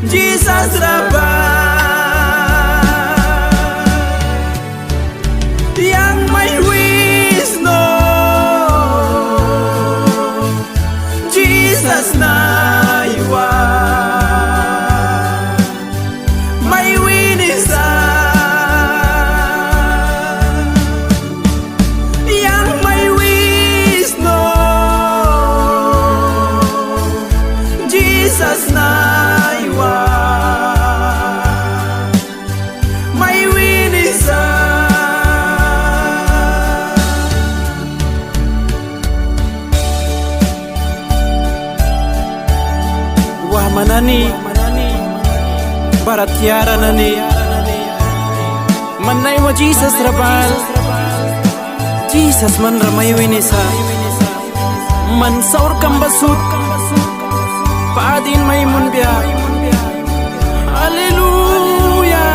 Jesus Rabbah, yang may wisdom, Jesus na iwa, may winisan, yang may wisdom, Jesus na iwa, may winisan. Wah manani baratiara nani manai wa Jesus Rabbah, Jesus man ramai winisa man saur kambasut paadin may munbya. Haleluya.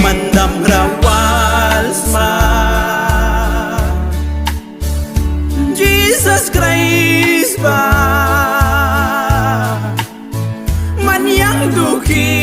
Mandam rawals ma Jesus Christ ba man yang duki